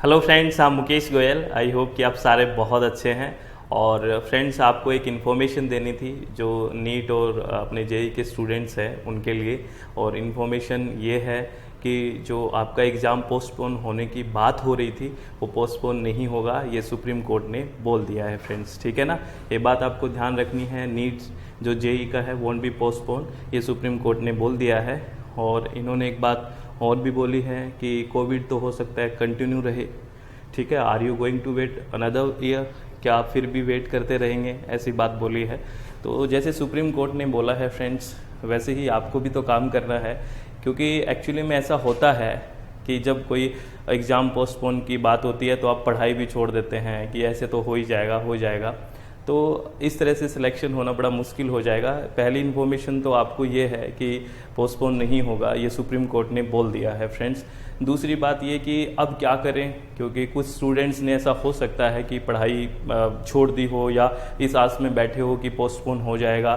Hello friends, I'm Mukesh Goyal. I hope कि आप सारे बहुत अच्छे हैं। और फ्रेंड्स, आपको एक इन्फॉर्मेशन देनी थी जो नीट और अपने जेई के स्टूडेंट्स हैं उनके लिए। और इन्फॉर्मेशन ये है कि जो आपका एग्ज़ाम पोस्टपोन होने की बात हो रही थी वो पोस्टपोन नहीं होगा, ये सुप्रीम कोर्ट ने बोल दिया है फ्रेंड्स। ठीक है ना, ये बात आपको ध्यान रखनी है। नीट जो जेई का है वोंट बी पोस्टपोन, ये सुप्रीम कोर्ट ने बोल दिया है। और इन्होंने एक बात और भी बोली है कि कोविड तो हो सकता है कंटिन्यू रहे। ठीक है, are you going to wait another year, क्या आप फिर भी वेट करते रहेंगे, ऐसी बात बोली है। तो जैसे सुप्रीम कोर्ट ने बोला है फ्रेंड्स, वैसे ही आपको भी तो काम करना है। क्योंकि एक्चुअली में ऐसा होता है कि जब कोई एग्ज़ाम पोस्टपोन की बात होती है तो आप पढ़ाई भी छोड़ देते हैं कि ऐसे तो हो ही जाएगा हो जाएगा। तो इस तरह से सिलेक्शन होना बड़ा मुश्किल हो जाएगा। पहली इन्फॉर्मेशन तो आपको ये है कि पोस्टपोन नहीं होगा, ये सुप्रीम कोर्ट ने बोल दिया है फ्रेंड्स। दूसरी बात ये कि अब क्या करें, क्योंकि कुछ स्टूडेंट्स ने ऐसा हो सकता है कि पढ़ाई छोड़ दी हो या इस आस में बैठे हो कि पोस्टपोन हो जाएगा।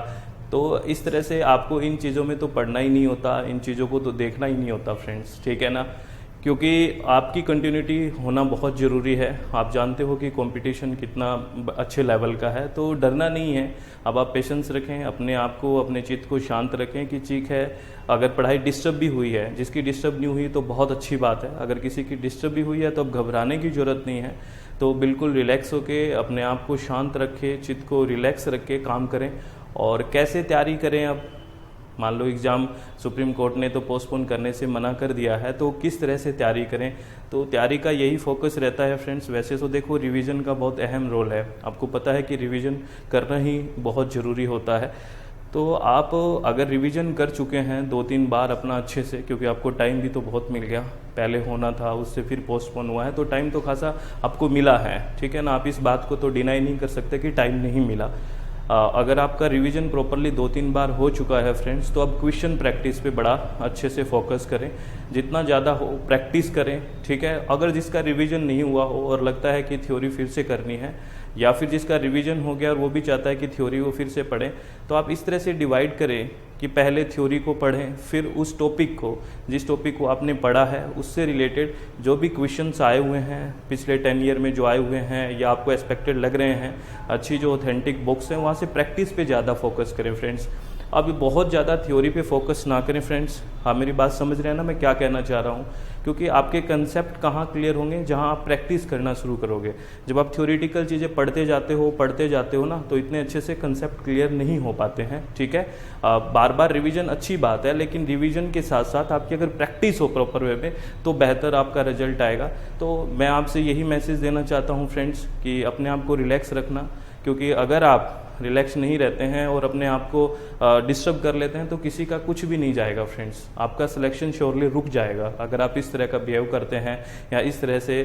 तो इस तरह से आपको इन चीज़ों में तो पढ़ना ही नहीं होता, इन चीज़ों को तो देखना ही नहीं होता फ्रेंड्स। ठीक है ना, क्योंकि आपकी कंटिन्यूटी होना बहुत ज़रूरी है। आप जानते हो कि कंपटीशन कितना अच्छे लेवल का है, तो डरना नहीं है। अब आप पेशेंस रखें, अपने आप को, अपने चित्त को शांत रखें कि ठीक है, अगर पढ़ाई डिस्टर्ब भी हुई है, जिसकी डिस्टर्ब नहीं हुई तो बहुत अच्छी बात है। अगर किसी की डिस्टर्ब भी हुई है तो अब घबराने की ज़रूरत नहीं है। तो बिल्कुल रिलैक्स होके अपने आप को शांत रखें, चित्त को रिलैक्स रख के काम करें। और कैसे तैयारी करें, अब मान लो एग्ज़ाम सुप्रीम कोर्ट ने तो पोस्टपोन करने से मना कर दिया है, तो किस तरह से तैयारी करें। तो तैयारी का यही फोकस रहता है फ्रेंड्स। वैसे तो देखो, रिवीजन का बहुत अहम रोल है। आपको पता है कि रिवीजन करना ही बहुत ज़रूरी होता है। तो आप अगर रिवीजन कर चुके हैं 2-3 बार अपना अच्छे से, क्योंकि आपको टाइम भी तो बहुत मिल गया, पहले होना था उससे फिर पोस्टपोन हुआ है, तो टाइम तो खासा आपको मिला है। ठीक है ना, आप इस बात को तो डिनाई नहीं कर सकते कि टाइम नहीं मिला। अगर आपका रिवीजन प्रॉपरली 2-3 बार हो चुका है फ्रेंड्स, तो अब क्वेश्चन प्रैक्टिस पे बड़ा अच्छे से फोकस करें, जितना ज़्यादा हो प्रैक्टिस करें। ठीक है, अगर जिसका रिवीजन नहीं हुआ हो और लगता है कि थ्योरी फिर से करनी है, या फिर जिसका रिवीजन हो गया और वो भी चाहता है कि थ्योरी वो फिर से पढ़ें, तो आप इस तरह से डिवाइड करें कि पहले थ्योरी को पढ़ें, फिर उस टॉपिक को, जिस टॉपिक को आपने पढ़ा है उससे रिलेटेड जो भी क्वेश्चंस आए हुए हैं पिछले 10 ईयर में जो आए हुए हैं या आपको एक्सपेक्टेड लग रहे हैं, अच्छी जो ऑथेंटिक बुक्स हैं, वहाँ से प्रैक्टिस पे ज़्यादा फोकस करें फ्रेंड्स। अब बहुत ज़्यादा थ्योरी पे फोकस ना करें फ्रेंड्स। हाँ, मेरी बात समझ रहे हैं ना मैं क्या कहना चाह रहा हूँ। क्योंकि आपके कंसेप्ट कहाँ क्लियर होंगे, जहाँ आप प्रैक्टिस करना शुरू करोगे। जब आप थ्योरेटिकल चीज़ें पढ़ते जाते हो ना, तो इतने अच्छे से कंसेप्ट क्लियर नहीं हो पाते हैं। ठीक है, बार बार रिवीजन अच्छी बात है, लेकिन रिवीजन के साथ साथ आपकी अगर प्रैक्टिस हो प्रॉपर वे में तो बेहतर आपका रिजल्ट आएगा। तो मैं आपसे यही मैसेज देना चाहता हूँ फ्रेंड्स कि अपने आप को रिलैक्स रखना। क्योंकि अगर आप रिलैक्स नहीं रहते हैं और अपने आप को डिस्टर्ब कर लेते हैं तो किसी का कुछ भी नहीं जाएगा फ्रेंड्स। आपका सिलेक्शन श्योरली रुक जाएगा अगर आप इस तरह का बिहेव करते हैं या इस तरह से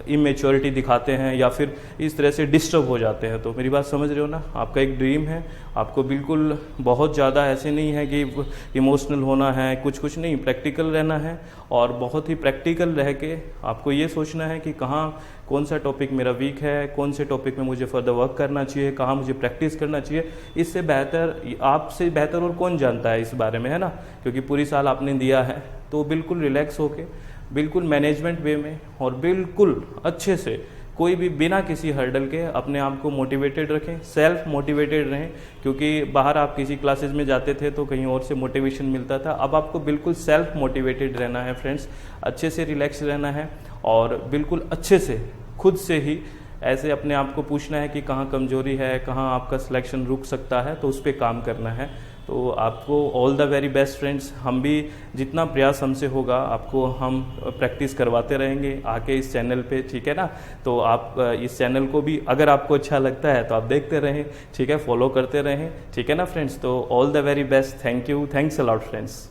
इमेच्योरिटी दिखाते हैं या फिर इस तरह से डिस्टर्ब हो जाते हैं। तो मेरी बात समझ रहे हो ना, आपका एक ड्रीम है, आपको बिल्कुल बहुत ज़्यादा ऐसे नहीं है कि इमोशनल होना है, कुछ नहीं, प्रैक्टिकल रहना है। और बहुत ही प्रैक्टिकल रह के आपको ये सोचना है कि कहाँ कौन सा टॉपिक मेरा वीक है, कौन से टॉपिक में मुझे फर्दर वर्क करना चाहिए, कहाँ मुझे प्रैक्टिस करना चाहिए। इससे बेहतर, आपसे बेहतर और कौन जानता है इस बारे में, है ना। क्योंकि पूरी साल आपने दिया है, तो बिल्कुल रिलैक्स होके, बिल्कुल मैनेजमेंट वे में और बिल्कुल अच्छे से, कोई भी बिना किसी हर्डल के अपने आप को मोटिवेटेड रखें, सेल्फ मोटिवेटेड रहें। क्योंकि बाहर आप किसी क्लासेस में जाते थे तो कहीं और से मोटिवेशन मिलता था, अब आपको बिल्कुल सेल्फ मोटिवेटेड रहना है फ्रेंड्स। अच्छे से रिलैक्स रहना है और बिल्कुल अच्छे से खुद से ही ऐसे अपने आप को पूछना है कि कहाँ कमजोरी है, कहाँ आपका सिलेक्शन रुक सकता है, तो उस पर काम करना है। तो आपको all the very best friends. हम भी जितना प्रयास हमसे होगा आपको हम प्रैक्टिस करवाते रहेंगे आके इस चैनल पे। ठीक है ना, तो आप इस चैनल को भी अगर आपको अच्छा लगता है तो आप देखते रहें। ठीक है, फॉलो करते रहें। ठीक है ना फ्रेंड्स, तो all the very best. Thank you, thanks a lot friends.